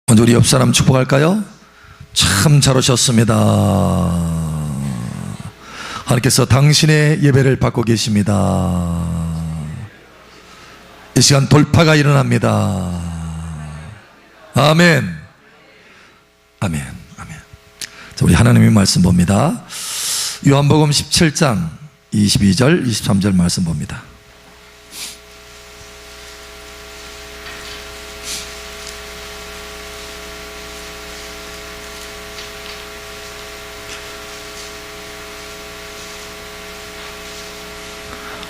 먼저 우리 옆 사람 축복할까요? 참 잘 오셨습니다. 하나님께서 당신의 예배를 받고 계십니다. 이 시간 돌파가 일어납니다. 아멘. 아멘. 아멘. 자, 우리 하나님의 말씀 봅니다. 요한복음 17장 22절 23절 말씀 봅니다.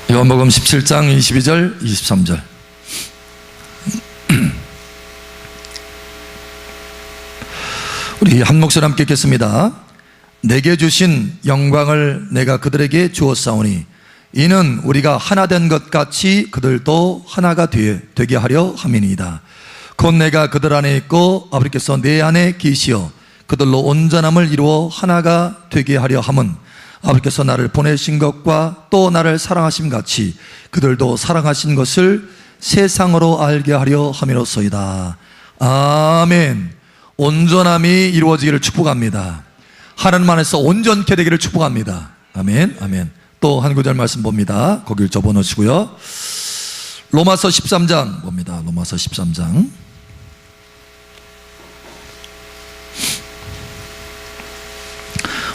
요한복음 17장 22절 23절. 우리 한 목소리 함께 읽겠습니다. 내게 주신 영광을 내가 그들에게 주었사오니 이는 우리가 하나 된 것 같이 그들도 하나가 되게 하려 함이니이다. 곧 내가 그들 안에 있고 아버지께서 내 안에 계시어 그들로 온전함을 이루어 하나가 되게 하려 함은 아버지께서 나를 보내신 것과 또 나를 사랑하심 같이 그들도 사랑하신 것을 세상으로 알게 하려 함이로소이다. 아멘. 온전함이 이루어지기를 축복합니다. 하나님 안에서 온전케 되기를 축복합니다. 아멘. 아멘. 또 한 구절 말씀 봅니다. 거길 접어놓으시고요. 로마서 13장 봅니다. 로마서 13장.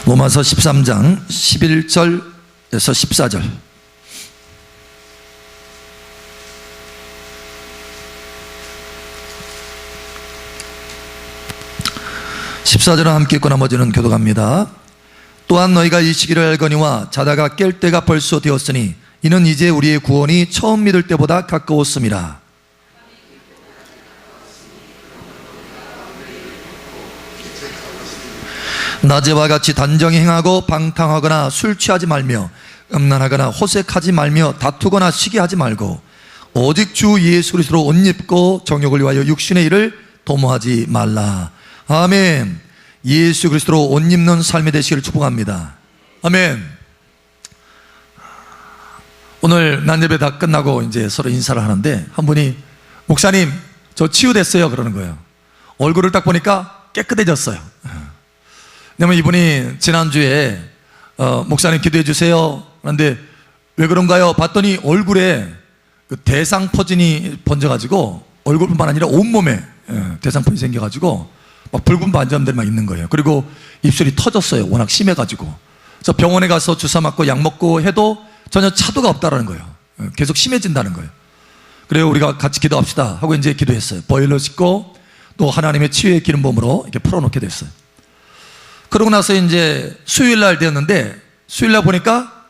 로마서 13장 11절에서 14절. (14절은) 함께 읽고 나머지는 교독합니다. 또한 너희가 이 시기를 알거니와 자다가 깰 때가 벌써 되었으니 이는 이제 우리의 구원이 처음 믿을 때보다 가까웠음이라. 낮에와 같이 단정히 행하고 방탕하거나 술 취하지 말며 음란하거나 호색하지 말며 다투거나 시기하지 말고 오직 주 예수 그리스도로 옷 입고 정욕을 위하여 육신의 일을 도모하지 말라. 아멘. 예수 그리스도로 옷 입는 삶이 되시기를 축복합니다. 아멘. 오늘 난예배 다 끝나고 이제 서로 인사를 하는데 한 분이 목사님 저 치유됐어요 그러는 거예요. 얼굴을 딱 보니까 깨끗해졌어요. 왜냐면 이분이 지난주에 목사님 기도해 주세요 그런데 왜 그런가요? 봤더니 얼굴에 그 대상포진이 번져가지고 얼굴뿐만 아니라 온몸에 대상포진이 생겨가지고 막 붉은 반점들이 막 있는 거예요. 그리고 입술이 터졌어요. 워낙 심해가지고. 그래서 병원에 가서 주사 맞고 약 먹고 해도 전혀 차도가 없다라는 거예요. 계속 심해진다는 거예요. 그래요, 우리가 같이 기도합시다 하고 이제 기도했어요. 보일러 씻고 또 하나님의 치유의 기름부음으로 이렇게 풀어놓게 됐어요. 그러고 나서 이제 수요일날 되었는데 수요일날 보니까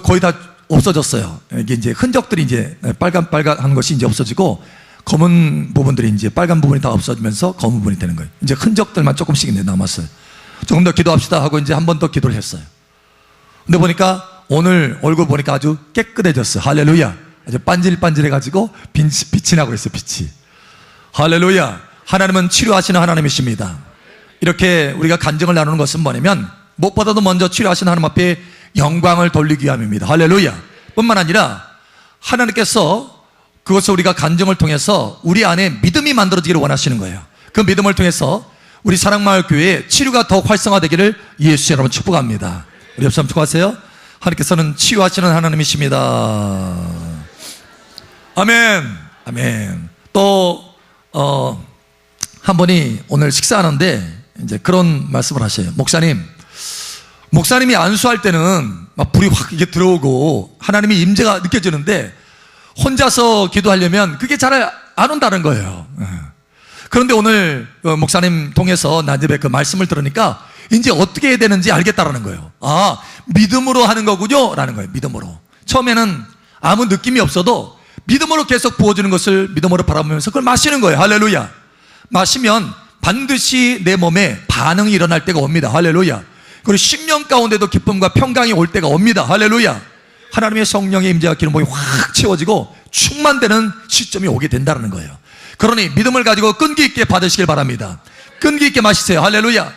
거의 다 없어졌어요. 이게 이제 흔적들이 이제 빨간한 것이 이제 없어지고 검은 부분들이 이제 빨간 부분이 다 없어지면서 검은 부분이 되는 거예요. 이제 흔적들만 조금씩 이제 남았어요. 조금 더 기도합시다 하고 이제 한 번 더 기도를 했어요. 근데 보니까 오늘 얼굴 보니까 아주 깨끗해졌어요. 할렐루야. 아주 반질반질해가지고 빛이 나고 있어요. 빛이. 할렐루야. 하나님은 치료하시는 하나님이십니다. 이렇게 우리가 간증을 나누는 것은 뭐냐면 무엇보다도 먼저 치료하시는 하나님 앞에 영광을 돌리기 위함입니다. 할렐루야. 뿐만 아니라 하나님께서 그것을 우리가 간증을 통해서 우리 안에 믿음이 만들어지기를 원하시는 거예요. 그 믿음을 통해서 우리 사랑마을교회의 치료가 더욱 활성화되기를 예수 여러분 축복합니다. 우리 옆 사람 축복하세요. 하나님께서는 치유하시는 하나님이십니다. 아멘. 아멘. 또 한 분이 오늘 식사하는데 이제 그런 말씀을 하셔요. 목사님이 안수할 때는 막 불이 확 이게 들어오고 하나님의 임재가 느껴지는데 혼자서 기도하려면 그게 잘 안 온다는 거예요. 그런데 오늘 목사님 통해서 나집에 그 말씀을 들으니까 이제 어떻게 해야 되는지 알겠다라는 거예요. 아, 믿음으로 하는 거군요 라는 거예요. 믿음으로. 처음에는 아무 느낌이 없어도 믿음으로 계속 부어주는 것을 믿음으로 바라보면서 그걸 마시는 거예요. 할렐루야. 마시면 반드시 내 몸에 반응이 일어날 때가 옵니다. 할렐루야. 그리고 심령 가운데도 기쁨과 평강이 올 때가 옵니다. 할렐루야. 하나님의 성령의 임재와 기름부음이 확 채워지고 충만되는 시점이 오게 된다는 거예요. 그러니 믿음을 가지고 끈기 있게 받으시길 바랍니다. 끈기 있게 마시세요. 할렐루야.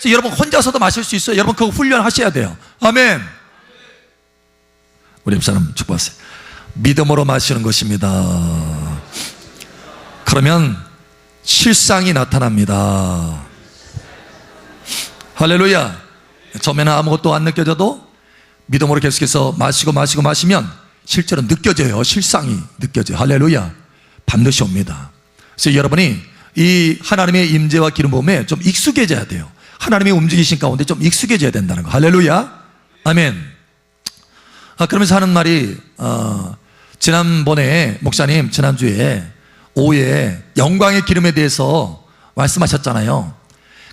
여러분 혼자서도 마실 수 있어요. 여러분 그거 훈련하셔야 돼요. 아멘. 우리 옆 사람 축복하세요. 믿음으로 마시는 것입니다. 그러면 실상이 나타납니다. 할렐루야. 처음에는 아무것도 안 느껴져도 믿음으로 계속해서 마시면 실제로 느껴져요. 실상이 느껴져요. 할렐루야. 반드시 옵니다. 그래서 여러분이 이 하나님의 임재와 기름 부음에 좀 익숙해져야 돼요. 하나님의 움직이신 가운데 좀 익숙해져야 된다는 거. 할렐루야. 아멘. 그러면서 하는 말이 지난번에 목사님 지난주에 오후에 영광의 기름에 대해서 말씀하셨잖아요.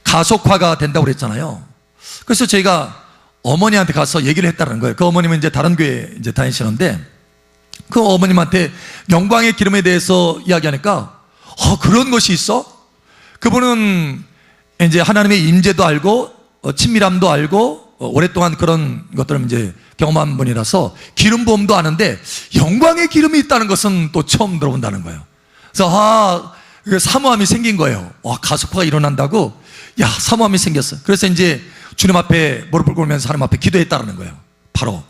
가속화가 된다고 그랬잖아요. 그래서 저희가 어머니한테 가서 얘기를 했다는 거예요. 그 어머님은 이제 다른 교회 이제 다니시는데 그 어머님한테 영광의 기름에 대해서 이야기하니까 그런 것이 있어? 그분은 이제 하나님의 임재도 알고 친밀함도 알고 오랫동안 그런 것들을 이제 경험한 분이라서 기름 부음도 아는데 영광의 기름이 있다는 것은 또 처음 들어본다는 거예요. 그래서 사모함이 생긴 거예요. 가속화가 일어난다고 사모함이 생겼어요. 그래서 이제 주님 앞에 무릎을 꿇으면서 하나님 앞에 기도했다는 거예요. 바로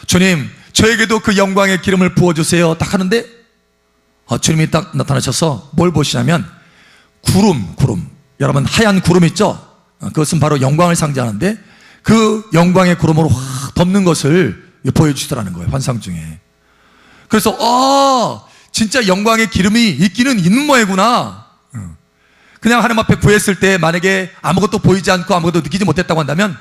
주님 저에게도 그 영광의 기름을 부어주세요. 딱 하는데 주님이 딱 나타나셔서 뭘 보시냐면 구름 여러분 하얀 구름 있죠? 그것은 바로 영광을 상징하는데 그 영광의 구름으로 확 덮는 것을 보여주시더라는 거예요. 환상 중에. 그래서 진짜 영광의 기름이 있기는 있는 모양이구나. 그냥 하나님 앞에 구했을 때 만약에 아무것도 보이지 않고 아무것도 느끼지 못했다고 한다면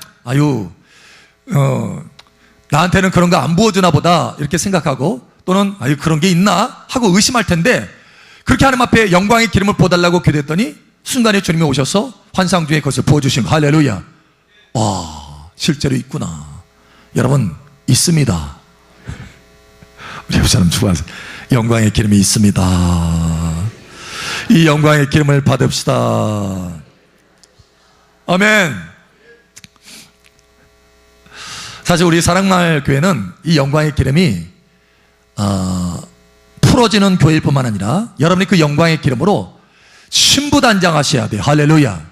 나한테는 그런 거 안 부어주나 보다 이렇게 생각하고 또는 그런 게 있나 하고 의심할 텐데 그렇게 하나님 앞에 영광의 기름을 부어달라고 기도했더니 순간에 주님이 오셔서 환상 중에 그것을 부어주신 거. 할렐루야. 실제로 있구나. 여러분 있습니다. 우리 옆 사람 축복하세요. 영광의 기름이 있습니다. 이 영광의 기름을 받읍시다. 아멘. 사실 우리 사랑마을 교회는 이 영광의 기름이 풀어지는 교회일 뿐만 아니라 여러분이 그 영광의 기름으로 신부단장하셔야 돼요. 할렐루야.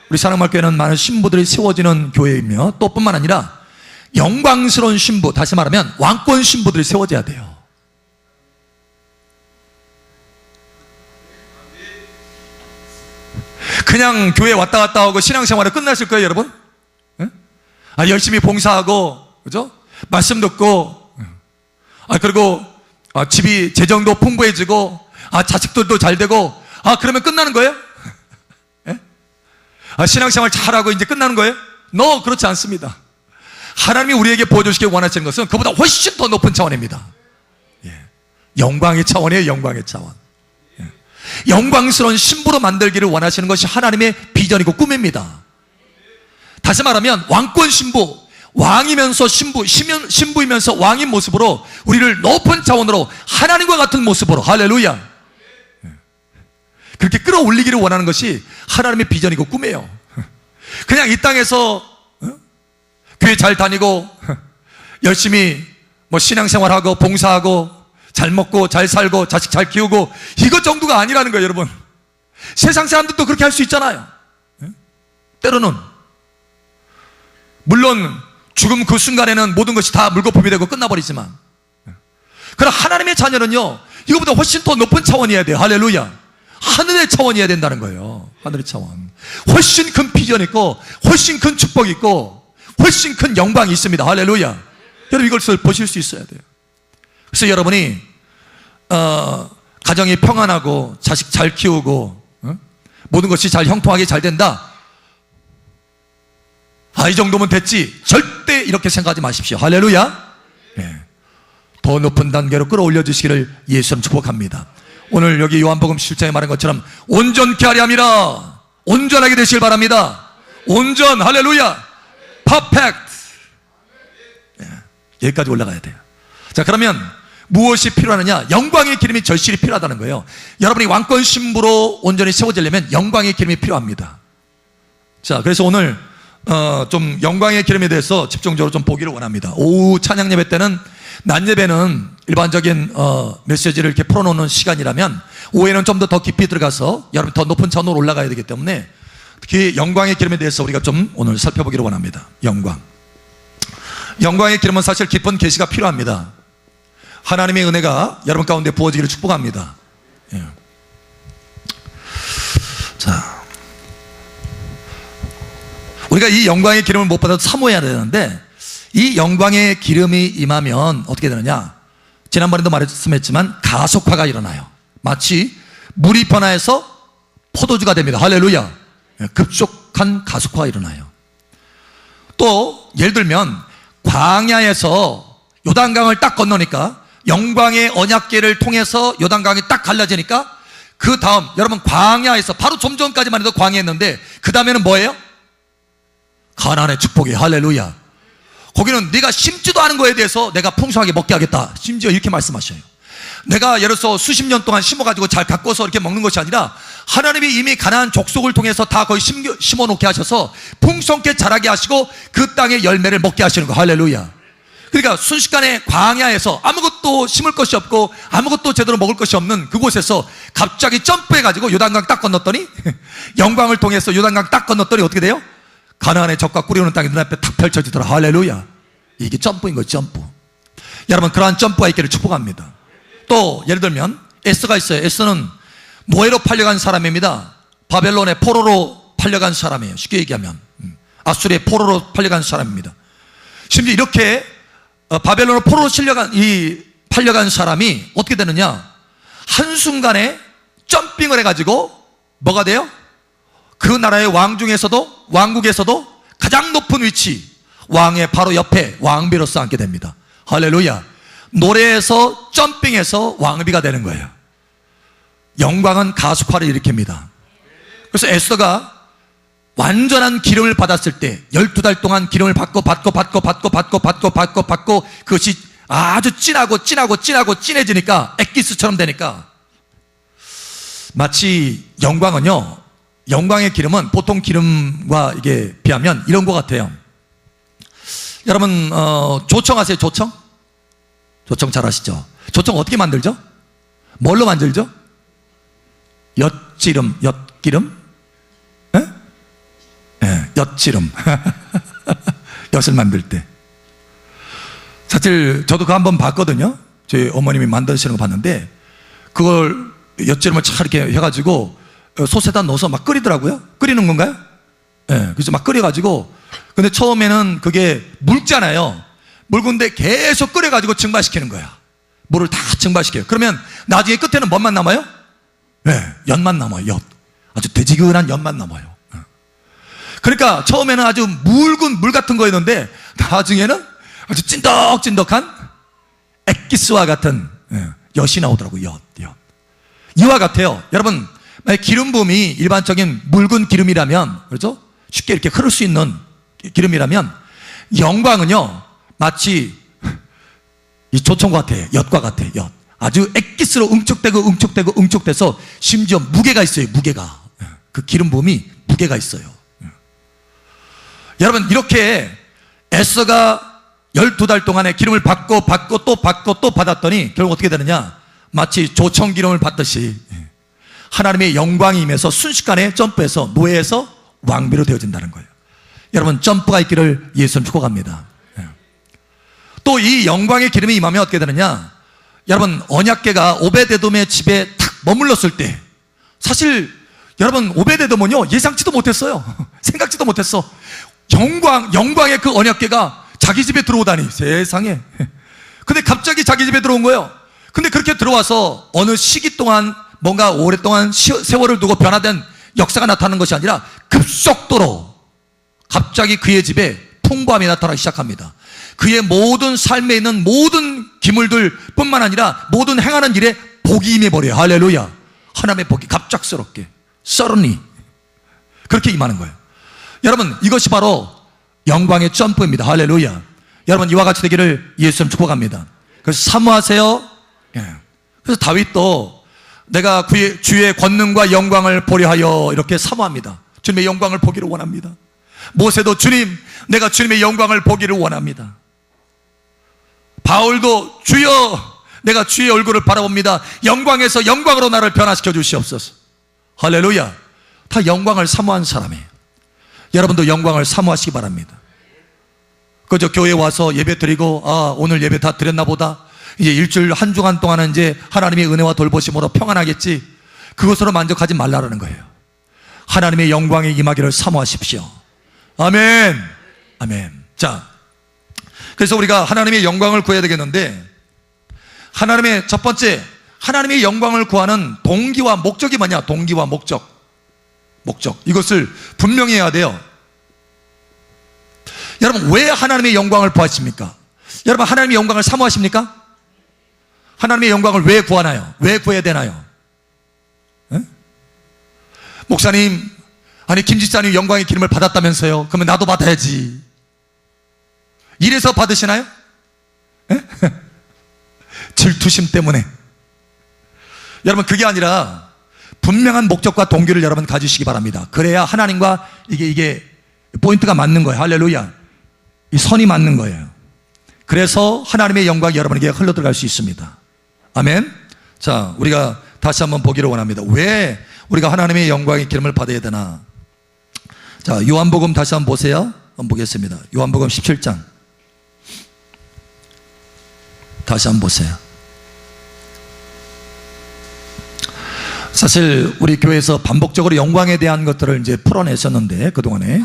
우리 사랑마을 교회는 많은 신부들이 세워지는 교회이며 또 뿐만 아니라 영광스러운 신부, 다시 말하면 왕권 신부들이 세워져야 돼요. 그냥 교회 왔다 갔다 하고 신앙생활을 끝나실 거예요, 여러분? 열심히 봉사하고, 그죠? 말씀 듣고, 그리고 집이 재정도 풍부해지고, 자식들도 잘 되고, 그러면 끝나는 거예요? 신앙생활 잘하고 이제 끝나는 거예요? 그렇지 않습니다. 하나님이 우리에게 보여주시기 원하시는 것은 그보다 훨씬 더 높은 차원입니다. 영광의 차원이에요, 영광의 차원. 영광스러운 신부로 만들기를 원하시는 것이 하나님의 비전이고 꿈입니다. 다시 말하면 왕권 신부, 왕이면서 신부이면서 왕인 모습으로 우리를 높은 차원으로 하나님과 같은 모습으로, 할렐루야, 그렇게 끌어올리기를 원하는 것이 하나님의 비전이고 꿈이에요. 그냥 이 땅에서 교회 잘 다니고 열심히 신앙생활하고 봉사하고 잘 먹고 잘 살고 자식 잘 키우고 이것 정도가 아니라는 거예요, 여러분. 세상 사람들도 그렇게 할 수 있잖아요. 때로는 물론 죽음 그 순간에는 모든 것이 다 물거품이 되고 끝나버리지만, 그러나 하나님의 자녀는요 이거보다 훨씬 더 높은 차원이어야 돼요. 할렐루야. 하늘의 차원이어야 된다는 거예요. 하늘의 차원. 훨씬 큰 비전이 있고 훨씬 큰 축복이 있고 훨씬 큰 영광이 있습니다. 할렐루야. 여러분 이것을 보실 수 있어야 돼요. 그래서 여러분이 가정이 평안하고 자식 잘 키우고 모든 것이 잘 형통하게 잘 된다, 이 정도면 됐지, 절대 이렇게 생각하지 마십시오. 할렐루야. 더 높은 단계로 끌어올려 주시기를 예수님 축복합니다. 오늘 여기 요한복음 17장에 말한 것처럼 온전케 하려 함이라. 온전하게 되시길 바랍니다. 온전, 할렐루야, 퍼펙트. 여기까지 올라가야 돼요. 자, 그러면 무엇이 필요하느냐? 영광의 기름이 절실히 필요하다는 거예요. 여러분이 왕권 신부로 온전히 세워지려면 영광의 기름이 필요합니다. 자, 그래서 오늘 좀 영광의 기름에 대해서 집중적으로 좀 보기를 원합니다. 오후 찬양 예배 때는, 낮 예배는 일반적인 메시지를 이렇게 풀어놓는 시간이라면 오후에는 좀 더 깊이 들어가서 여러분 더 높은 차원으로 올라가야 되기 때문에 특히 영광의 기름에 대해서 우리가 좀 오늘 살펴보기를 원합니다. 영광의 기름은 사실 깊은 계시가 필요합니다. 하나님의 은혜가 여러분 가운데 부어지기를 축복합니다. 자, 우리가 이 영광의 기름을 못 받아도 사모해야 되는데, 이 영광의 기름이 임하면 어떻게 되느냐? 지난번에도 말씀했지만 가속화가 일어나요. 마치 물이 변화해서 포도주가 됩니다. 할렐루야. 급속한 가속화가 일어나요. 또 예를 들면 광야에서 요단강을 딱 건너니까, 영광의 언약궤를 통해서 요단강이 딱 갈라지니까, 그 다음 여러분 광야에서 바로 좀 전까지만 해도 광야였는데 그 다음에는 뭐예요? 가나안의 축복이. 할렐루야. 거기는 네가 심지도 않은 거에 대해서 내가 풍성하게 먹게 하겠다. 심지어 이렇게 말씀하셔요. 내가 예를 들어서 수십 년 동안 심어가지고 잘 가꿔서 이렇게 먹는 것이 아니라, 하나님이 이미 가나안 족속을 통해서 다 거의 심어놓게 하셔서 풍성케 자라게 하시고 그 땅의 열매를 먹게 하시는 거. 할렐루야. 그러니까 순식간에 광야에서 아무것도 심을 것이 없고 아무것도 제대로 먹을 것이 없는 그곳에서 갑자기 점프해가지고 요단강 딱 건넜더니 영광을 통해서 요단강 딱 건넜더니 어떻게 돼요? 가나안의 젖과 꿀이 오는 땅이 눈앞에 탁 펼쳐지더라. 할렐루야. 이게 점프인 거죠. 점프. 여러분, 그러한 점프가 있기를 축복합니다. 또 예를 들면 에스더가 있어요. 에스더는 노예로 팔려간 사람입니다. 바벨론의 포로로 팔려간 사람이에요. 쉽게 얘기하면 아수르의 포로로 팔려간 사람입니다. 심지어 이렇게 바벨론으로 포로로 팔려간 사람이 어떻게 되느냐? 한순간에 점핑을 해가지고 뭐가 돼요? 그 나라의 왕 중에서도, 왕국에서도 가장 높은 위치, 왕의 바로 옆에 왕비로서 앉게 됩니다. 할렐루야. 노래에서 점핑해서 왕비가 되는 거예요. 영광은 가속화를 일으킵니다. 그래서 에스더가 완전한 기름을 받았을 때 12달 동안 기름을 받고 그것이 아주 진해지니까, 엑기스처럼 되니까, 마치 영광은요, 영광의 기름은 보통 기름과 이게 비하면 이런 것 같아요. 여러분 조청 아세요? 조청? 조청 잘 아시죠? 조청 어떻게 만들죠? 뭘로 만들죠? 엿기름. 예? 네, 엿기름. 엿을 만들 때. 사실 저도 그거 한번 봤거든요. 저희 어머님이 만드시는 거 봤는데, 그걸 엿기름을 잘 이렇게 해가지고 솥에다 넣어서 막 끓이더라고요. 끓이는 건가요? 예, 네, 그래서 막 끓여가지고, 근데 처음에는 그게 묽잖아요. 묽은데 계속 끓여가지고 증발시키는 거야. 물을 다 증발시켜요. 그러면 나중에 끝에는 뭔만 남아요? 네, 엿만 남아요. 엿. 아주 되지근한 엿만 남아요. 그러니까 처음에는 아주 묽은 물 같은 거였는데 나중에는 아주 찐덕찐덕한 액기스와 같은 엿이 나오더라고요. 엿. 이와 같아요. 여러분, 기름 부음이 일반적인 묽은 기름이라면, 그렇죠? 쉽게 이렇게 흐를 수 있는 기름이라면, 영광은요 마치 이 조청과 같아. 엿과 같아. 엿. 아주 액기스로 응축돼서 심지어 무게가 있어요. 무게가. 그 기름 부음이 무게가 있어요. 여러분, 이렇게 에스더가 12달 동안에 기름을 받고 또 받았더니 결국 어떻게 되느냐? 마치 조청 기름을 받듯이 하나님의 영광이 임해서 순식간에 점프해서 노예에서 왕비로 되어진다는 거예요. 여러분, 점프가 있기를 예수님 축복합니다. 또 이 영광의 기름이 임하면 어떻게 되느냐? 여러분, 언약궤가 오베데돔의 집에 탁 머물렀을 때, 사실 여러분 오베데돔은요 예상치도 못했어요. 생각지도 못했어. 영광의 그 언약궤가 자기 집에 들어오다니, 세상에. 근데 갑자기 자기 집에 들어온 거예요. 근데 그렇게 들어와서 어느 시기 동안 뭔가 오랫동안 세월을 두고 변화된 역사가 나타나는 것이 아니라 급속도로 갑자기 그의 집에 풍부함이 나타나기 시작합니다. 그의 모든 삶에 있는 모든 기물들 뿐만 아니라 모든 행하는 일에 복이 임해버려요. 할렐루야. 하나님의 복이 갑작스럽게, suddenly 그렇게 임하는 거예요. 여러분, 이것이 바로 영광의 점프입니다. 할렐루야. 여러분, 이와 같이 되기를 예수님 축복합니다. 그래서 사모하세요. 그래서 다윗도 내가 주의 권능과 영광을 보려 하여 이렇게 사모합니다. 주님의 영광을 보기를 원합니다. 모세도 주님, 내가 주님의 영광을 보기를 원합니다. 바울도 주여, 내가 주의 얼굴을 바라봅니다. 영광에서 영광으로 나를 변화시켜 주시옵소서. 할렐루야. 다 영광을 사모한 사람이에요. 여러분도 영광을 사모하시기 바랍니다. 그저 교회에 와서 예배 드리고, 오늘 예배 다 드렸나 보다, 이제 일주일 한 주간 동안은 이제 하나님의 은혜와 돌보심으로 평안하겠지, 그것으로 만족하지 말라는 거예요. 하나님의 영광에 임하기를 사모하십시오. 아멘. 아멘. 자, 그래서 우리가 하나님의 영광을 구해야 되겠는데, 하나님의 첫 번째, 하나님의 영광을 구하는 동기와 목적이 뭐냐? 동기와 목적. 이것을 분명히 해야 돼요. 여러분, 왜 하나님의 영광을 구하십니까? 여러분, 하나님의 영광을 사모하십니까? 하나님의 영광을 왜 구하나요? 왜 구해야 되나요? 에? 목사님, 아니 김 집사님 영광의 기름을 받았다면서요? 그러면 나도 받아야지. 이래서 받으시나요? 질투심 때문에. 여러분, 그게 아니라 분명한 목적과 동기를 여러분 가지시기 바랍니다. 그래야 하나님과 이게 포인트가 맞는 거예요. 할렐루야. 이 선이 맞는 거예요. 그래서 하나님의 영광이 여러분에게 흘러들어갈 수 있습니다. 아멘. 자, 우리가 다시 한번 보기를 원합니다. 왜 우리가 하나님의 영광의 기름을 받아야 되나? 자, 요한복음 다시 한번 보세요. 한번 보겠습니다. 요한복음 17장 다시 한번 보세요. 사실 우리 교회에서 반복적으로 영광에 대한 것들을 이제 풀어내셨는데, 그동안에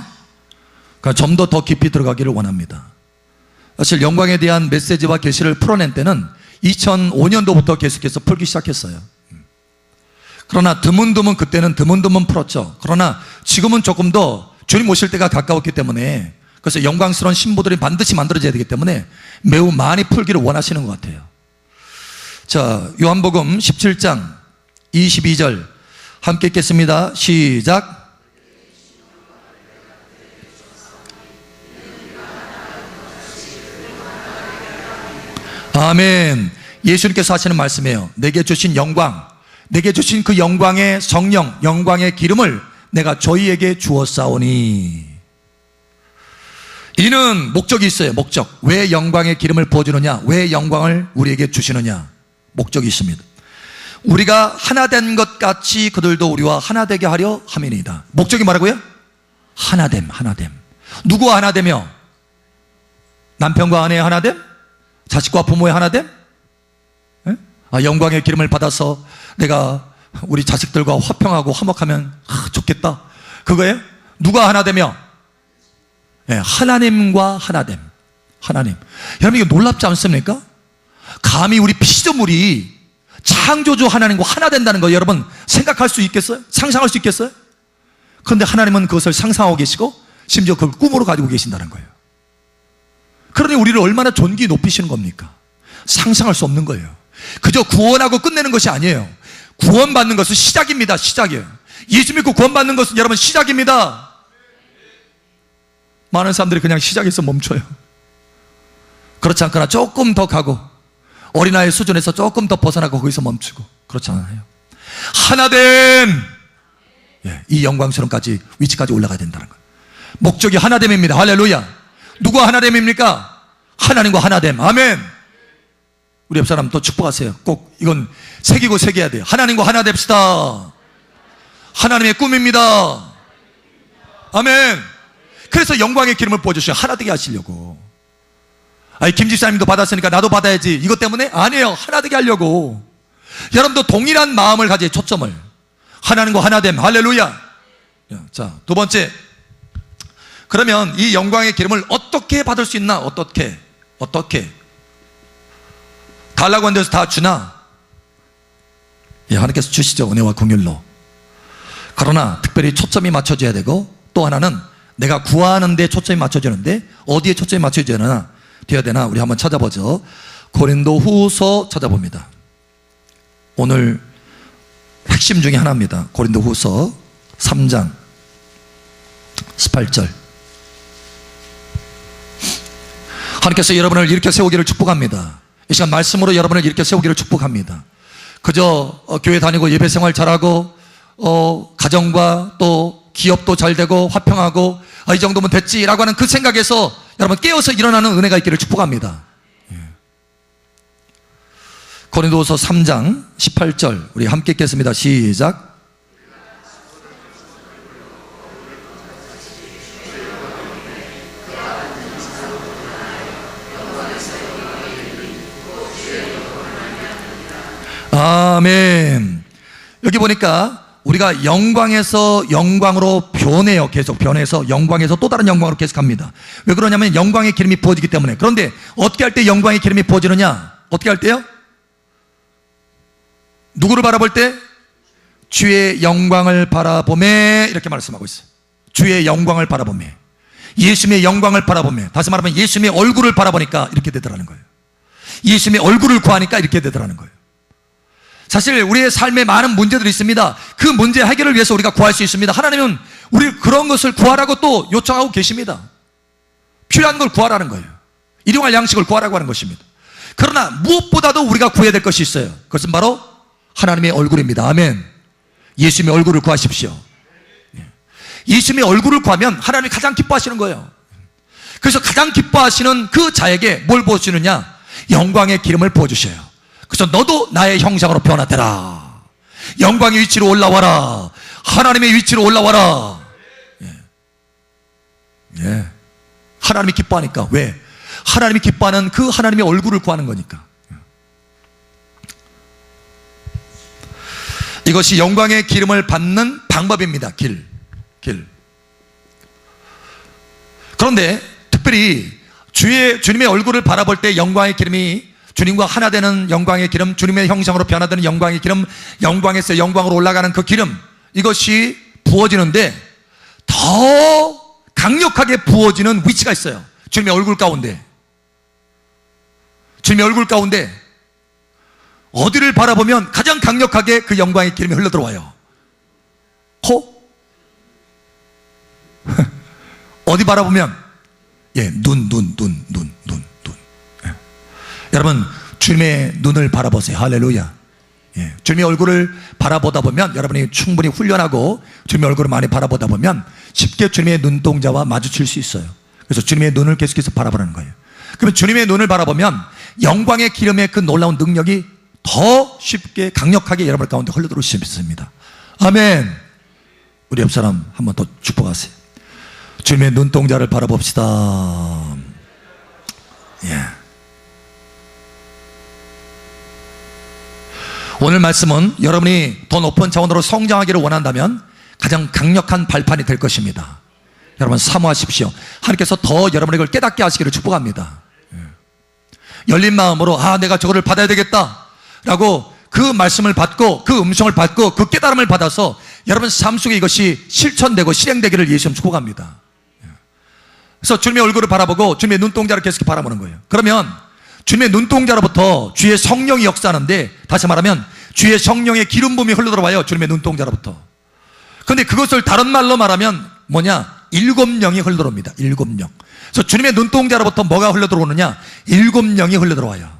좀 더 깊이 들어가기를 원합니다. 사실 영광에 대한 메시지와 계시를 풀어낸 때는 2005년도부터 계속해서 풀기 시작했어요. 그러나 그때는 드문드문 풀었죠. 그러나 지금은 조금 더 주님 오실 때가 가까웠기 때문에, 그래서 영광스러운 신부들이 반드시 만들어져야 되기 때문에 매우 많이 풀기를 원하시는 것 같아요. 자, 요한복음 17장 22절 함께 읽겠습니다. 시작. 아멘. 예수님께서 하시는 말씀이에요. 내게 주신 영광, 내게 주신 그 영광의 성령, 영광의 기름을 내가 저희에게 주었사오니. 이는 목적이 있어요. 목적. 왜 영광의 기름을 부어주느냐? 왜 영광을 우리에게 주시느냐? 목적이 있습니다. 우리가 하나된 것 같이 그들도 우리와 하나되게 하려 함이니이다. 목적이 뭐라고요? 하나됨. 누구와 하나되며? 남편과 아내의 하나됨? 자식과 부모의 하나됨? 영광의 기름을 받아서 내가 우리 자식들과 화평하고 화목하면 좋겠다. 그거예요? 누가 하나되며? 하나님과 하나됨. 하나님. 여러분, 이거 놀랍지 않습니까? 감히 우리 피조물이 창조주 하나님과 하나 된다는 거 여러분 생각할 수 있겠어요? 상상할 수 있겠어요? 그런데 하나님은 그것을 상상하고 계시고 심지어 그걸 꿈으로 가지고 계신다는 거예요. 그러니 우리를 얼마나 존귀히 높이시는 겁니까? 상상할 수 없는 거예요. 그저 구원하고 끝내는 것이 아니에요. 구원받는 것은 시작입니다. 시작이에요. 예수 믿고 구원받는 것은 여러분 시작입니다. 많은 사람들이 그냥 시작에서 멈춰요. 그렇지 않거나 조금 더 가고, 어린아이 수준에서 조금 더 벗어나고 거기서 멈추고, 그렇지 않아요. 하나됨. 이 영광스러움까지, 위치까지 올라가야 된다는 거예요. 목적이 하나됨입니다. 할렐루야. 누가 하나됨입니까? 하나님과 하나됨. 아멘. 우리 옆 사람 또 축복하세요. 꼭 이건 새기고 새겨야 돼요. 하나님과 하나 됩시다. 하나님의 꿈입니다. 아멘. 그래서 영광의 기름을 부어주셔요. 하나 되게 하시려고. 김 집사님도 받았으니까 나도 받아야지, 이것 때문에? 아니에요. 하나 되게 하려고. 여러분도 동일한 마음을 가지고 초점을. 하나님과 하나됨. 할렐루야. 자, 두 번째. 그러면 이 영광의 기름을 어떻게 받을 수 있나? 어떻게? 달라고 한 데서 다 주나? 하나님께서 주시죠. 은혜와 긍휼로. 그러나 특별히 초점이 맞춰져야 되고, 또 하나는 내가 구하는 데 초점이 맞춰지는데 어디에 초점이 맞춰져야 되나? 우리 한번 찾아보죠. 고린도후서 찾아봅니다. 오늘 핵심 중에 하나입니다. 고린도후서 3장 18절. 하나님께서 여러분을 일으켜 세우기를 축복합니다. 이 시간 말씀으로 여러분을 일으켜 세우기를 축복합니다. 그저 교회 다니고 예배 생활 잘하고 가정과 또 기업도 잘 되고 화평하고 이 정도면 됐지라고 하는 그 생각에서 여러분 깨어서 일어나는 은혜가 있기를 축복합니다. 고린도후서 3장 18절 우리 함께 읽겠습니다. 시작. 아멘. 여기 보니까 우리가 영광에서 영광으로 변해요. 계속 변해서 영광에서 또 다른 영광으로 계속 갑니다. 왜 그러냐면 영광의 기름이 부어지기 때문에. 그런데 어떻게 할 때 영광의 기름이 부어지느냐? 어떻게 할 때요? 누구를 바라볼 때? 주의 영광을 바라보매, 이렇게 말씀하고 있어요. 주의 영광을 바라보매, 예수님의 영광을 바라보매. 다시 말하면 예수님의 얼굴을 바라보니까 이렇게 되더라는 거예요. 예수님의 얼굴을 구하니까 이렇게 되더라는 거예요. 사실 우리의 삶에 많은 문제들이 있습니다. 그 문제 해결을 위해서 우리가 구할 수 있습니다. 하나님은 우리 그런 것을 구하라고 또 요청하고 계십니다. 필요한 걸 구하라는 거예요. 일용할 양식을 구하라고 하는 것입니다. 그러나 무엇보다도 우리가 구해야 될 것이 있어요. 그것은 바로 하나님의 얼굴입니다. 아멘. 예수님의 얼굴을 구하십시오. 예수님의 얼굴을 구하면 하나님이 가장 기뻐하시는 거예요. 그래서 가장 기뻐하시는 그 자에게 뭘 부어주느냐? 영광의 기름을 부어주셔요. 그래서 너도 나의 형상으로 변화되라. 영광의 위치로 올라와라. 하나님의 위치로 올라와라. 예. 하나님이 기뻐하니까. 왜? 하나님이 기뻐하는 그 하나님의 얼굴을 구하는 거니까. 이것이 영광의 기름을 받는 방법입니다. 길. 그런데 특별히 주님의 얼굴을 바라볼 때 영광의 기름이, 주님과 하나 되는 영광의 기름, 주님의 형상으로 변화되는 영광의 기름, 영광에서 영광으로 올라가는 그 기름, 이것이 부어지는데 더 강력하게 부어지는 위치가 있어요. 주님의 얼굴 가운데. 주님의 얼굴 가운데 어디를 바라보면 가장 강력하게 그 영광의 기름이 흘러들어와요? 코? 어디 바라보면? 예, 눈. 예. 여러분, 주님의 눈을 바라보세요. 할렐루야. 예. 주님의 얼굴을 바라보다 보면, 여러분이 충분히 훈련하고 주님의 얼굴을 많이 바라보다 보면 쉽게 주님의 눈동자와 마주칠 수 있어요. 그래서 주님의 눈을 계속해서 바라보는 거예요. 그러면 주님의 눈을 바라보면 영광의 기름의 그 놀라운 능력이 더 쉽게 강력하게 여러분 가운데 흘러들어올 수 있습니다. 아멘. 우리 옆 사람 한 번 더 축복하세요. 주님의 눈동자를 바라봅시다. 예. 오늘 말씀은 여러분이 더 높은 차원으로 성장하기를 원한다면 가장 강력한 발판이 될 것입니다. 여러분 사모하십시오. 하나님께서 더 여러분에게 그걸 깨닫게 하시기를 축복합니다. 예. 열린 마음으로 내가 저거를 받아야 되겠다 라고 그 말씀을 받고 그 음성을 받고 그 깨달음을 받아서 여러분 삶 속에 이것이 실천되고 실행되기를 예수님 축복합니다. 그래서 주님의 얼굴을 바라보고 주님의 눈동자를 계속 바라보는 거예요. 그러면 주님의 눈동자로부터 주의 성령이 역사하는데, 다시 말하면 주의 성령의 기름 부음이 흘러들어와요. 주님의 눈동자로부터. 그런데 그것을 다른 말로 말하면 뭐냐? 7영이 흘러들어옵니다. 7영. 그래서 주님의 눈동자로부터 뭐가 흘러들어오느냐? 7영이 흘러들어와요.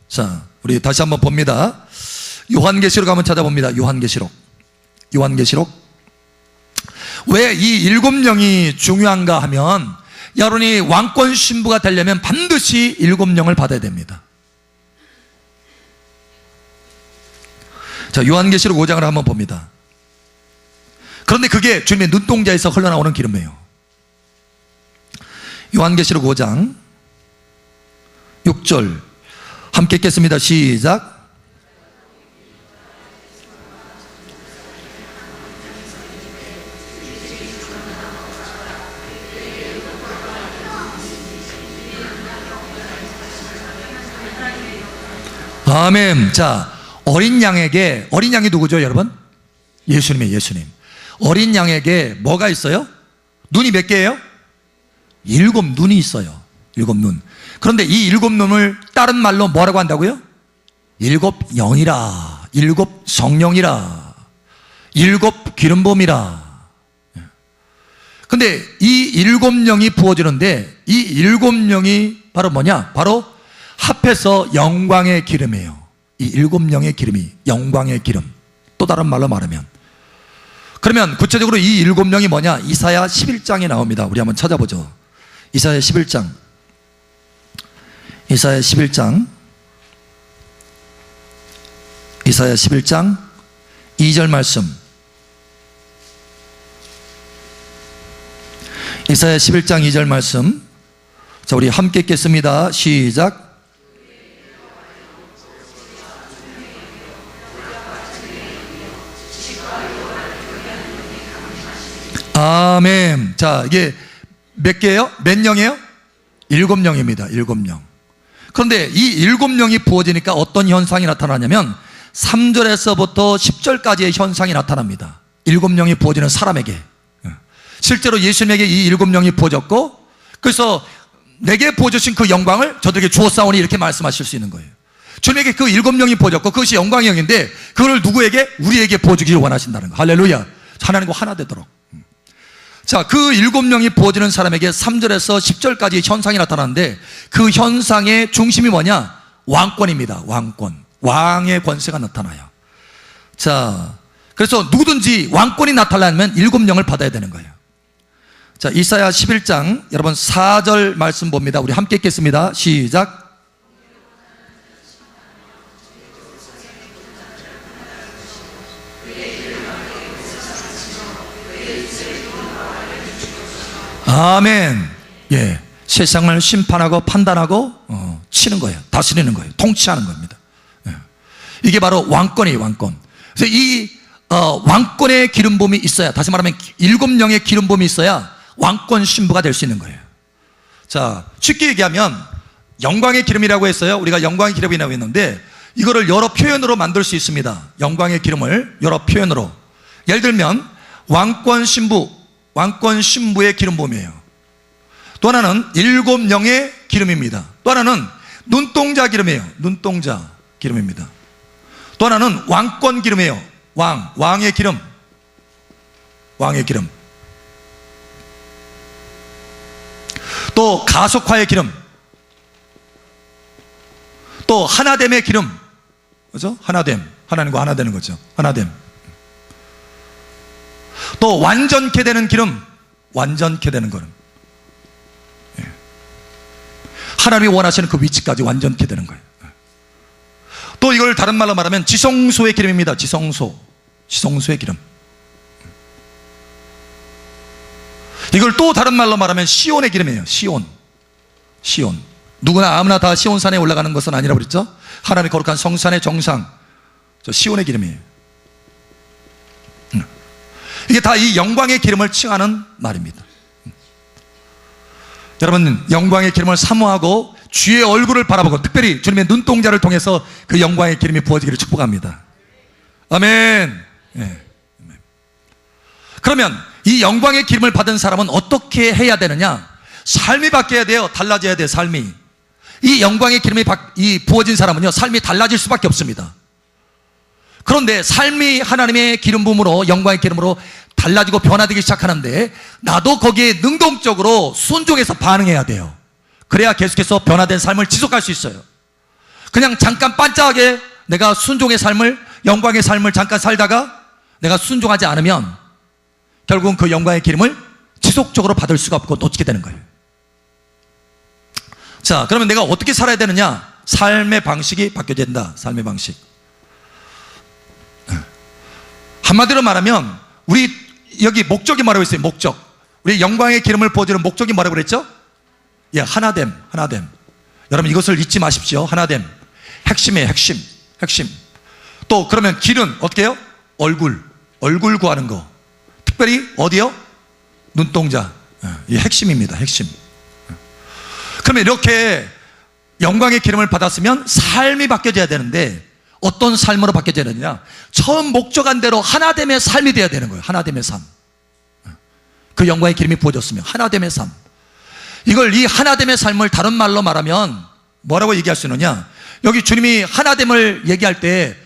자, 우리 다시 한번 봅니다. 요한계시록 한번 찾아봅니다. 요한계시록. 왜 이 7영이 중요한가 하면, 여러분이 왕권 신부가 되려면 반드시 7영을 받아야 됩니다. 자, 요한계시록 5장을 한번 봅니다. 그런데 그게 주님의 눈동자에서 흘러나오는 기름이에요. 요한계시록 5장 6절 함께 읽겠습니다. 시작. 아멘. 자, 어린 양이 누구죠, 여러분? 예수님. 어린 양에게 뭐가 있어요? 눈이 몇 개예요? 7눈이 있어요. 7눈. 그런데 이 7눈을 다른 말로 뭐라고 한다고요? 7영이라, 7성령이라, 7 기름범이라. 근데 이 7영이 부어지는데, 이 7영이 바로 뭐냐? 바로 합해서 영광의 기름이에요. 이 7영의 기름이 영광의 기름. 또 다른 말로 말하면, 그러면 구체적으로 이 7영이 뭐냐? 이사야 11장에 나옵니다. 우리 한번 찾아보죠. 이사야 11장 2절 말씀. 이사야 11장 2절 말씀. 자, 우리 함께 읽겠습니다. 시작. 아멘. 자, 이게 몇 개예요? 몇 영이에요? 7영입니다. 7영. 그런데 이 7영이 부어지니까 어떤 현상이 나타나냐면 3절에서부터 10절까지의 현상이 나타납니다. 7영이 부어지는 사람에게. 실제로 예수님에게 이 7영이 부어졌고, 그래서 내게 부어주신 그 영광을 저들에게 주었사오니 이렇게 말씀하실 수 있는 거예요. 주님에게 그 7영이 부어졌고 그것이 영광의 영인데 그걸 누구에게? 우리에게 부어주기를 원하신다는 거. 할렐루야. 하나님과 하나 되도록. 자, 그 7영이 부어지는 사람에게 3절에서 10절까지 현상이 나타나는데 그 현상의 중심이 뭐냐? 왕권입니다. 왕권. 왕의 권세가 나타나요. 자, 그래서 누구든지 왕권이 나타나려면 7영을 받아야 되는 거예요. 자, 이사야 11장 여러분 4절 말씀 봅니다. 우리 함께 읽겠습니다. 시작. 아멘. 예, 세상을 심판하고 판단하고 치는 거예요. 다스리는 거예요. 통치하는 겁니다. 예. 이게 바로 왕권이에요. 왕권. 그래서 이 왕권의 기름부음이 있어야, 다시 말하면 7영의 기름부음이 있어야 왕권 신부가 될 수 있는 거예요. 자, 쉽게 얘기하면 영광의 기름이라고 했어요. 우리가 영광의 기름이라고 했는데 이거를 여러 표현으로 만들 수 있습니다. 영광의 기름을 여러 표현으로. 예를 들면 왕권 신부의 기름부음이에요. 또 하나는 7영의 기름입니다. 또 하나는 눈동자 기름이에요. 눈동자 기름입니다. 또 하나는 왕권 기름이에요. 왕의 기름. 왕의 기름. 또 가속화의 기름. 또 하나됨의 기름. 그죠? 하나됨. 하나님과 하나 되는 거죠. 하나됨. 또 완전케 되는 기름. 완전케 되는 기름. 예. 하나님이 원하시는 그 위치까지 완전케 되는 거예요. 또 이걸 다른 말로 말하면 지성소의 기름입니다. 지성소의 기름. 이걸 또 다른 말로 말하면 시온의 기름이에요. 시온. 누구나 아무나 다 시온산에 올라가는 것은 아니라고 그랬죠. 하나님의 거룩한 성산의 정상, 저 시온의 기름이에요. 이게 다 이 영광의 기름을 칭하는 말입니다. 여러분, 영광의 기름을 사모하고 주의 얼굴을 바라보고 특별히 주님의 눈동자를 통해서 그 영광의 기름이 부어지기를 축복합니다. 아멘. 네. 그러면 이 영광의 기름을 받은 사람은 어떻게 해야 되느냐? 삶이 바뀌어야 돼요. 달라져야 돼요. 삶이. 이 영광의 기름이 부어진 사람은요, 삶이 달라질 수밖에 없습니다. 그런데 삶이 하나님의 기름 부음으로, 영광의 기름으로 달라지고 변화되기 시작하는데 나도 거기에 능동적으로 순종해서 반응해야 돼요. 그래야 계속해서 변화된 삶을 지속할 수 있어요. 그냥 잠깐 반짝하게 내가 순종의 삶을, 영광의 삶을 잠깐 살다가 내가 순종하지 않으면 결국은 그 영광의 기름을 지속적으로 받을 수가 없고 놓치게 되는 거예요. 자, 그러면 내가 어떻게 살아야 되느냐? 삶의 방식이 바뀌어야 된다. 삶의 방식. 한마디로 말하면 우리 여기 목적이 뭐라고 했어요? 목적. 우리 영광의 기름을 부어주는 목적이 뭐라고 그랬죠? 예, 하나됨. 여러분 이것을 잊지 마십시오. 하나됨. 핵심이에요. 핵심. 또 그러면 길은 어떻게 해요? 얼굴 구하는 거. 특별히 어디요? 눈동자. 이 핵심입니다. 핵심. 그러면 이렇게 영광의 기름을 받았으면 삶이 바뀌어져야 되는데 어떤 삶으로 바뀌어져야 되느냐? 처음 목적한 대로 하나됨의 삶이 돼야 되는 거예요. 하나됨의 삶. 그 영광의 기름이 부어졌으면 하나됨의 삶. 이걸 이 하나됨의 삶을 다른 말로 말하면 뭐라고 얘기할 수 있느냐? 여기 주님이 하나됨을 얘기할 때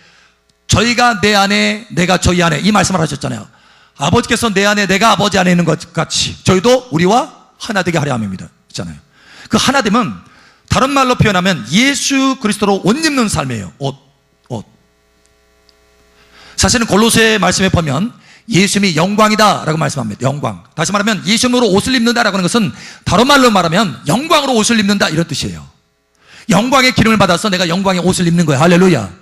저희가 내 안에 내가 저희 안에 이 말씀을 하셨잖아요. 아버지께서 내 안에 내가 아버지 안에 있는 것 같이 저희도 우리와 하나 되게 하려 함입니다. 있잖아요. 그 하나됨은 다른 말로 표현하면 예수 그리스도로 옷 입는 삶이에요. 옷. 사실은 골로새 말씀에 보면 예수님이 영광이다 라고 말씀합니다. 영광. 다시 말하면 예수님으로 옷을 입는다라고 하는 것은 다른 말로 말하면 영광으로 옷을 입는다 이런 뜻이에요. 영광의 기름을 받아서 내가 영광의 옷을 입는 거예요. 할렐루야.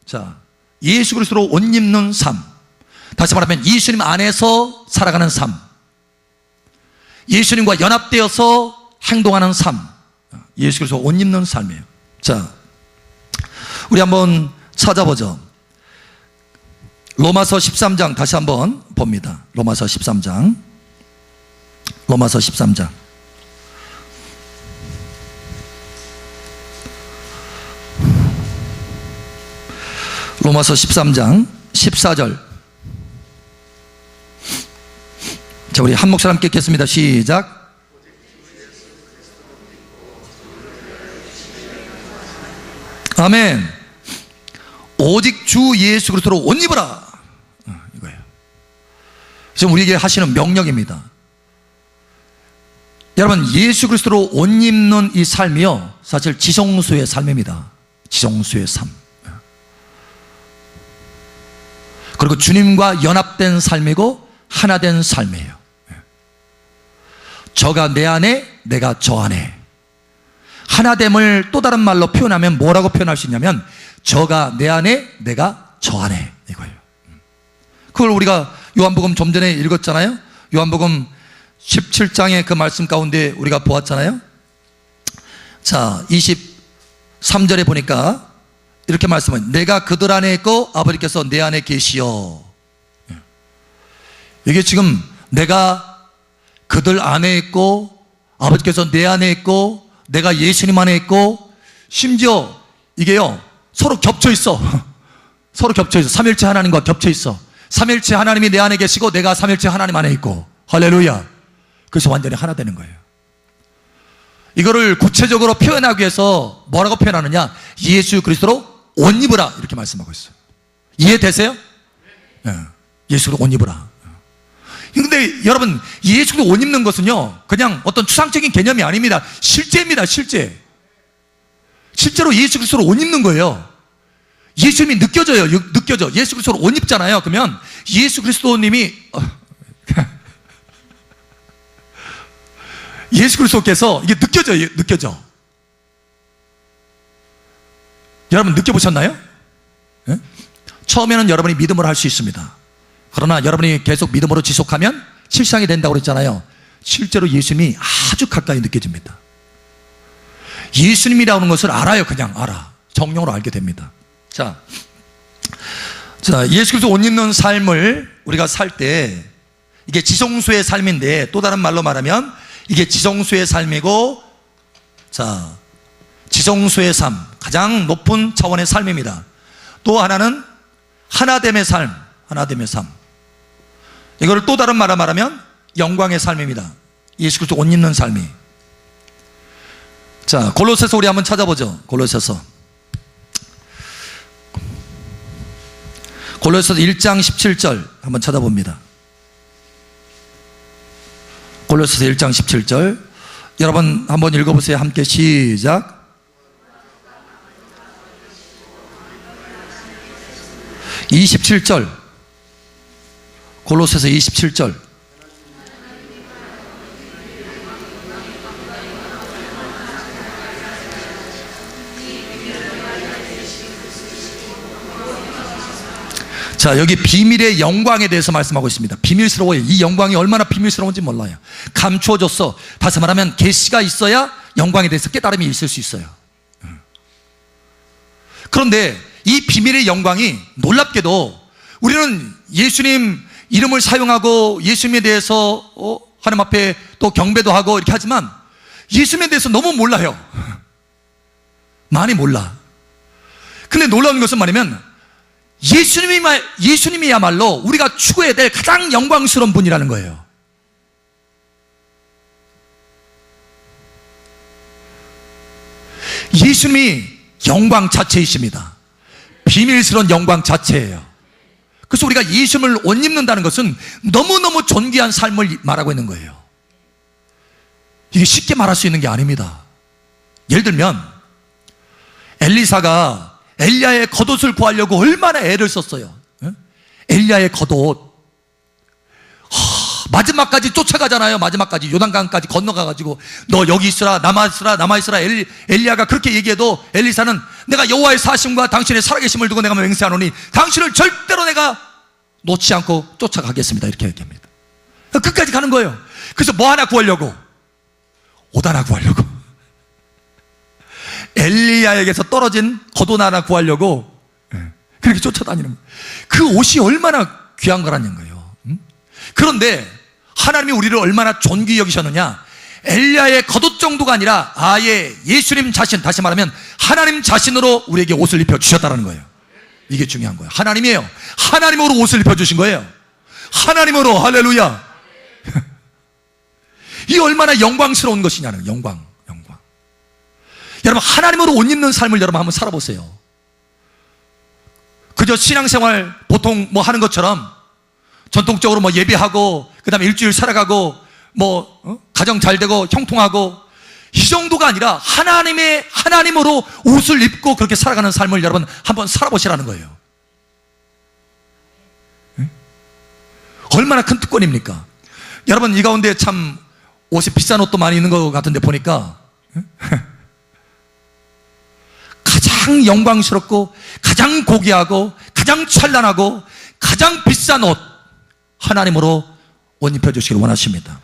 자, 예수 그리스도로 옷 입는 삶. 다시 말하면 예수님 안에서 살아가는 삶. 예수님과 연합되어서 행동하는 삶. 예수 그리스도 옷 입는 삶이에요. 자, 우리 한번 찾아보죠. 로마서 13장 다시 한번 봅니다. 로마서 13장 로마서 13장. 로마서 13장 14절. 자, 우리 한 목소리 함께 읽겠습니다. 시작. 아멘. 오직 주 예수 그리스도로 옷 입으라. 이거예요. 지금 우리에게 하시는 명령입니다. 여러분, 예수 그리스도로 옷 입는 이 삶이요, 사실 지성수의 삶입니다. 지성수의 삶. 그리고 주님과 연합된 삶이고 하나 된 삶이에요. 저가 내 안에, 내가 저 안에. 하나됨을 또 다른 말로 표현하면 뭐라고 표현할 수 있냐면, 저가 내 안에, 내가 저 안에, 이거예요. 그걸 우리가 요한복음 좀 전에 읽었잖아요. 요한복음 17장의 그 말씀 가운데 우리가 보았잖아요. 자, 23절에 보니까 이렇게 말씀은, 내가 그들 안에 있고 아버지께서 내 안에 계시어. 이게 지금 내가 그들 안에 있고 아버지께서 내 안에 있고 내가 예수님 안에 있고, 심지어 이게요 서로 겹쳐 있어. 서로 겹쳐 있어. 삼일체 하나님과 겹쳐 있어. 삼일체 하나님이 내 안에 계시고 내가 삼일체 하나님 안에 있고. 할렐루야. 그래서 완전히 하나 되는 거예요. 이거를 구체적으로 표현하기 위해서 뭐라고 표현하느냐, 예수 그리스도로 옷 입으라, 이렇게 말씀하고 있어요. 이해되세요? 예수로 옷 입으라. 근데 여러분, 예수로 옷 입는 것은요 그냥 어떤 추상적인 개념이 아닙니다. 실제입니다. 실제로 예수 그리스도로 옷 입는 거예요. 예수님이 느껴져요. 느껴져. 예수 그리스도로 옷 입잖아요. 그러면 예수 그리스도님이 예수 그리스도께서 이게 느껴져. 여러분 느껴보셨나요? 네? 처음에는 여러분이 믿음으로 할 수 있습니다. 그러나 여러분이 계속 믿음으로 지속하면 실상이 된다고 그랬잖아요. 실제로 예수님이 아주 가까이 느껴집니다. 예수님이라는 것을 알아요. 그냥 알아. 정령으로 알게 됩니다. 자, 예수 그리스도 옷 입는 삶을 우리가 살 때, 이게 지성수의 삶인데, 또 다른 말로 말하면 이게 지성수의 삶이고, 자, 지성수의 삶, 가장 높은 차원의 삶입니다. 또 하나는 하나됨의 삶, 하나됨의 삶. 이거를 또 다른 말로 말하면 영광의 삶입니다. 예수 그리스도 옷 입는 삶이. 자, 골로새서 우리 한번 찾아보죠. 골로새서 1장 17절 한번 찾아봅니다. 골로새서 1장 17절 여러분 한번 읽어보세요. 함께 시작. (27절) 골로새서 27절. 자, 여기 비밀의 영광에 대해서 말씀하고 있습니다. 비밀스러워요. 이 영광이 얼마나 비밀스러운지 몰라요. 감추어졌어. 다시 말하면 계시가 있어야 영광에 대해서 깨달음이 있을 수 있어요. 그런데 이 비밀의 영광이 놀랍게도 우리는 예수님 이름을 사용하고 예수님에 대해서 하나님 앞에 또 경배도 하고 이렇게 하지만 예수님에 대해서 너무 몰라요. 많이 몰라. 근데 놀라운 것은 뭐냐면 예수님이야말로 우리가 추구해야 될 가장 영광스러운 분이라는 거예요. 예수님이 영광 자체이십니다. 비밀스러운 영광 자체예요. 그래서 우리가 예수님을 옷 입는다는 것은 너무너무 존귀한 삶을 말하고 있는 거예요. 이게 쉽게 말할 수 있는 게 아닙니다. 예를 들면 엘리사가 엘리야의 겉옷을 구하려고 얼마나 애를 썼어요. 엘리야의 겉옷, 마지막까지 쫓아가잖아요. 마지막까지 요단강까지 건너가가지고 너 여기 있으라, 남아있으라. 엘리야가 그렇게 얘기해도 엘리사는 내가 여호와의 사심과 당신의 살아계심을 두고 내가 맹세하노니 당신을 절대로 내가 놓지 않고 쫓아가겠습니다, 이렇게 얘기합니다. 끝까지 가는 거예요. 그래서 뭐 하나 구하려고, 옷 하나 구하려고, 엘리야에게서 떨어진 겉옷 하나 구하려고 그렇게 쫓아다니는 거예요. 그 옷이 얼마나 귀한 거라는 거예요. 그런데 하나님이 우리를 얼마나 존귀히 여기셨느냐. 엘리야의 겉옷 정도가 아니라 아예 예수님 자신, 다시 말하면 하나님 자신으로 우리에게 옷을 입혀주셨다는 거예요. 이게 중요한 거예요. 하나님이에요. 하나님으로 옷을 입혀주신 거예요. 하나님으로. 할렐루야. 이 얼마나 영광스러운 것이냐는, 영광. 여러분, 하나님으로 옷 입는 삶을 여러분 한번 살아보세요. 그저 신앙생활 보통 뭐 하는 것처럼 전통적으로 뭐 예배하고 그 다음에 일주일 살아가고 가정 잘 되고 형통하고 이 정도가 아니라 하나님으로 옷을 입고 그렇게 살아가는 삶을 여러분 한번 살아보시라는 거예요. 얼마나 큰 특권입니까? 여러분, 이 가운데 참 옷이 비싼 옷도 많이 있는 것 같은데 보니까 가장 영광스럽고 가장 고귀하고 가장 찬란하고 가장 비싼 옷, 하나님으로 옷 입혀주시길 원하십니다.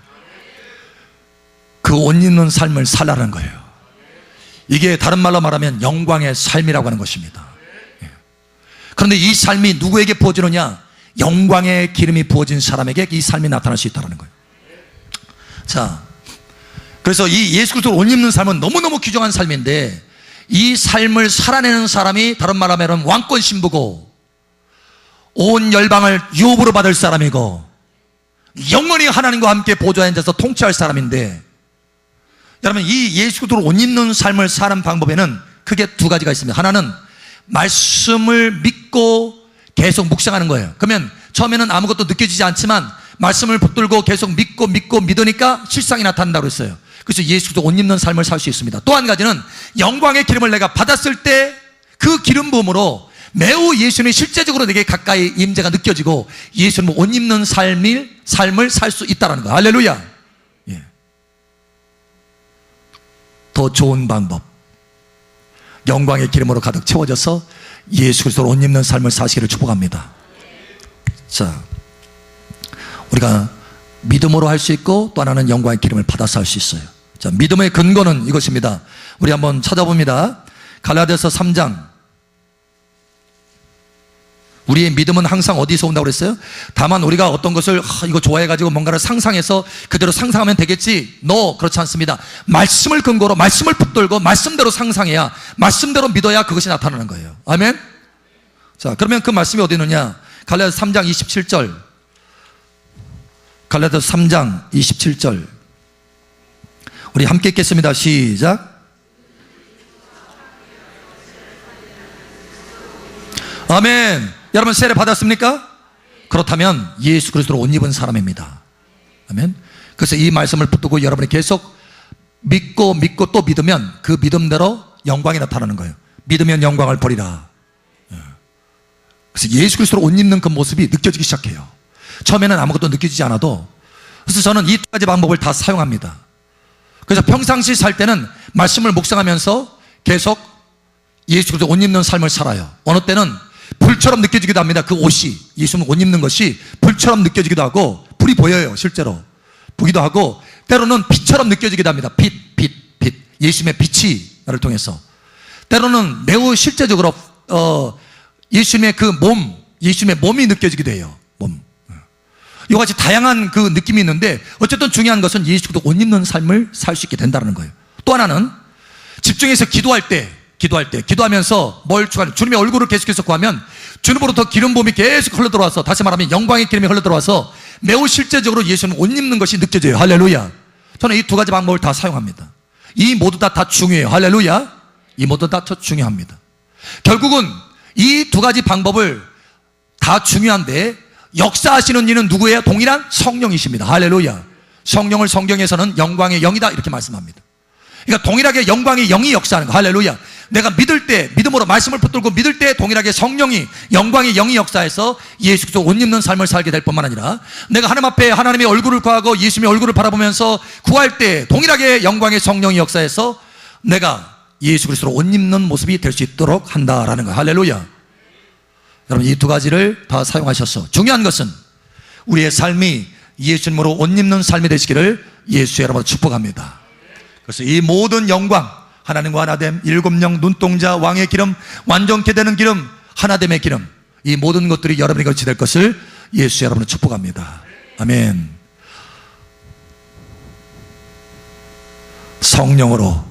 그 옷 입는 삶을 살라는 거예요. 이게 다른 말로 말하면 영광의 삶이라고 하는 것입니다. 그런데 이 삶이 누구에게 부어지느냐? 영광의 기름이 부어진 사람에게 이 삶이 나타날 수 있다는 거예요. 자, 그래서 이 예수 그리스도로 옷 입는 삶은 너무너무 귀중한 삶인데, 이 삶을 살아내는 사람이 다른 말로 하면 왕권 신부고 온 열방을 유업으로 받을 사람이고 영원히 하나님과 함께 보좌에 앉아서 통치할 사람인데, 여러분, 이 예수 그리스도로 옷 입는 삶을 사는 방법에는 크게 두 가지가 있습니다. 하나는 말씀을 믿고 계속 묵상하는 거예요. 그러면 처음에는 아무것도 느껴지지 않지만 말씀을 붙들고 계속 믿고 믿으니까 실상이 나타난다고 했어요. 그래서 예수 그리스도 옷 입는 삶을 살 수 있습니다. 또 한 가지는 영광의 기름을 내가 받았을 때 그 기름 부음으로 매우 예수님이 실제적으로 내게 가까이 임재가 느껴지고 예수님 옷 입는 삶을 살 수 있다는 거예요. 할렐루야. 예. 더 좋은 방법, 영광의 기름으로 가득 채워져서 예수 그리스도로 옷 입는 삶을 사시기를 축복합니다. 자, 우리가 믿음으로 할 수 있고 또 하나는 영광의 기름을 받아서 할 수 있어요. 자, 믿음의 근거는 이것입니다. 우리 한번 찾아봅니다. 갈라디아서 3장. 우리의 믿음은 항상 어디서 온다고 그랬어요? 다만 우리가 어떤 것을 이거 좋아해가지고 뭔가를 상상해서 그대로 상상하면 되겠지? 그렇지 않습니다. 말씀을 근거로, 말씀을 붙들고 말씀대로 상상해야, 말씀대로 믿어야 그것이 나타나는 거예요. 아멘? 자, 그러면 그 말씀이 어디 있느냐? 갈라디아서 3장 27절. 갈라디아서 3장 27절. 우리 함께 읽겠습니다. 시작. 아멘. 여러분, 세례 받았습니까? 그렇다면 예수 그리스도로 옷 입은 사람입니다. 아멘. 그래서 이 말씀을 붙들고 여러분이 계속 믿고 또 믿으면 그 믿음대로 영광이 나타나는 거예요. 믿으면 영광을 버리라. 그래서 예수 그리스도로 옷 입는 그 모습이 느껴지기 시작해요. 처음에는 아무것도 느껴지지 않아도. 그래서 저는 이 두 가지 방법을 다 사용합니다. 그래서 평상시 살 때는 말씀을 묵상하면서 계속 예수 그리스도 옷 입는 삶을 살아요. 어느 때는 불처럼 느껴지기도 합니다. 그 옷이, 예수님 옷 입는 것이 불처럼 느껴지기도 하고, 불이 보여요. 실제로 보기도 하고, 때로는 빛처럼 느껴지기도 합니다. 빛. 예수님의 빛이 나를 통해서. 때로는 매우 실제적으로 예수님의 그 예수님의 몸이 느껴지기도 해요. 몸. 이와 같이 다양한 그 느낌이 있는데, 어쨌든 중요한 것은 예수 그리스도 옷 입는 삶을 살 수 있게 된다는 거예요. 또 하나는 집중해서 기도하면서 뭘 추구하는, 주님의 얼굴을 계속해서 구하면 주님으로부터 기름 부음이 계속 흘러들어와서, 다시 말하면 영광의 기름이 흘러들어와서 매우 실제적으로 예수님 옷 입는 것이 느껴져요. 할렐루야. 저는 이 두 가지 방법을 다 사용합니다. 이 모두 다 중요해요. 할렐루야. 이 모두 다 중요합니다. 결국은 이 두 가지 방법을 다 중요한데 역사하시는 이는 누구예요? 동일한 성령이십니다. 할렐루야. 성령을 성경에서는 영광의 영이다 이렇게 말씀합니다. 그러니까 동일하게 영광의 영이 역사하는 거. 할렐루야. 내가 믿을 때, 믿음으로 말씀을 붙들고 믿을 때 동일하게 성령이, 영광의 영이 역사해서 예수 그리스도 옷 입는 삶을 살게 될 뿐만 아니라, 내가 하나님 앞에 하나님의 얼굴을 구하고 예수님의 얼굴을 바라보면서 구할 때 동일하게 영광의 성령이 역사해서 내가 예수 그리스도로 옷 입는 모습이 될 수 있도록 한다라는 거예요. 할렐루야. 여러분, 이 두 가지를 다 사용하셔서, 중요한 것은 우리의 삶이 예수님으로 옷 입는 삶이 되시기를 예수의 이름으로 축복합니다. 그래서 이 모든 영광, 하나님과 하나됨, 일곱령, 눈동자, 왕의 기름, 완전케 되는 기름, 하나됨의 기름, 이 모든 것들이 여러분에게 거치 될 것을 예수 여러분을 축복합니다. 아멘. 성령으로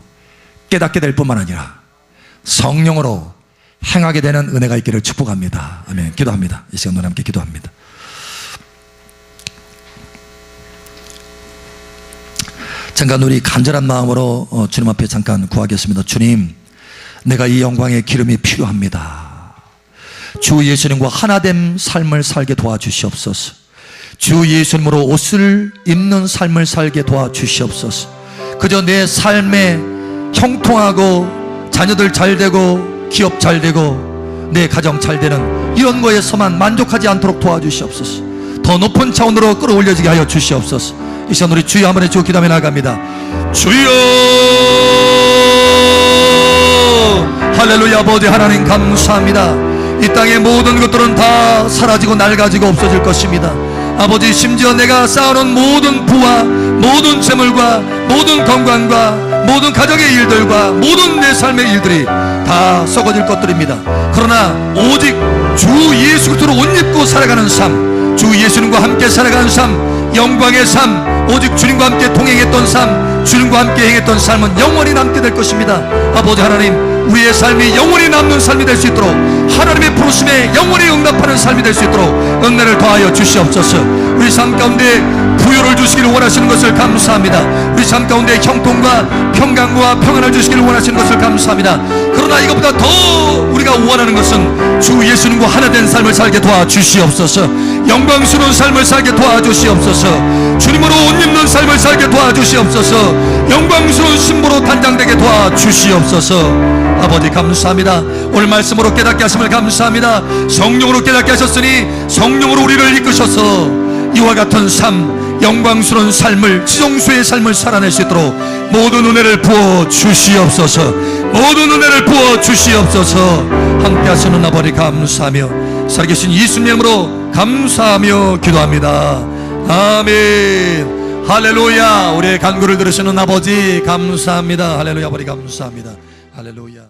깨닫게 될 뿐만 아니라 성령으로 행하게 되는 은혜가 있기를 축복합니다. 아멘. 기도합니다. 이 시간 우리 함께 기도합니다. 잠깐 우리 간절한 마음으로 주님 앞에 잠깐 구하겠습니다. 주님, 내가 이 영광의 기름이 필요합니다. 주 예수님과 하나됨 삶을 살게 도와주시옵소서. 주 예수님으로 옷을 입는 삶을 살게 도와주시옵소서. 그저 내 삶에 형통하고 자녀들 잘 되고 기업 잘 되고 내 가정 잘 되는 이런 거에서만 만족하지 않도록 도와주시옵소서. 더 높은 차원으로 끌어올려지게 하여 주시옵소서. 이 시간 우리 주여 한번 해주고 기도하며 나갑니다. 주여, 할렐루야. 아버지 하나님 감사합니다. 이 땅의 모든 것들은 다 사라지고 낡아지고 없어질 것입니다. 아버지, 심지어 내가 쌓아놓은 모든 부와 모든 재물과 모든 건강과 모든 가정의 일들과 모든 내 삶의 일들이 다 썩어질 것들입니다. 그러나 오직 주 예수 그리스도로 옷 입고 살아가는 삶, 주 예수님과 함께 살아가는 삶, 영광의 삶, 오직 주님과 함께 동행했던 삶, 주님과 함께 행했던 삶은 영원히 남게 될 것입니다. 아버지 하나님, 우리의 삶이 영원히 남는 삶이 될 수 있도록, 하나님의 부르심에 영원히 응답하는 삶이 될 수 있도록 은혜를 더하여 주시옵소서. 우리 삶 가운데 부요를 주시기를 원하시는 것을 감사합니다. 우리 삶 가운데 형통과 평강과 평안을 주시기를 원하시는 것을 감사합니다. 그러나 이것보다 더 우리가 원하는 것은 주 예수님과 하나 된 삶을 살게 도와주시옵소서. 영광스러운 삶을 살게 도와주시옵소서. 주님으로 옷 입는 삶을 살게 도와주시옵소서. 영광스러운 신부로 단장되게 도와주시옵소서. 아버지 감사합니다. 오늘 말씀으로 깨닫게 하심을 감사합니다. 성령으로 깨닫게 하셨으니 성령으로 우리를 이끄셔서 이와 같은 삶, 영광스러운 삶을, 지정수의 삶을 살아낼 수 있도록 모든 은혜를 부어 주시옵소서. 모든 은혜를 부어 주시옵소서. 함께 하시는 아버지 감사하며 살아계신 예수님으로 감사하며 기도합니다. 아멘. 할렐루야. 우리의 간구를 들으시는 아버지 감사합니다. 할렐루야. 아버지 감사합니다. 할렐루야.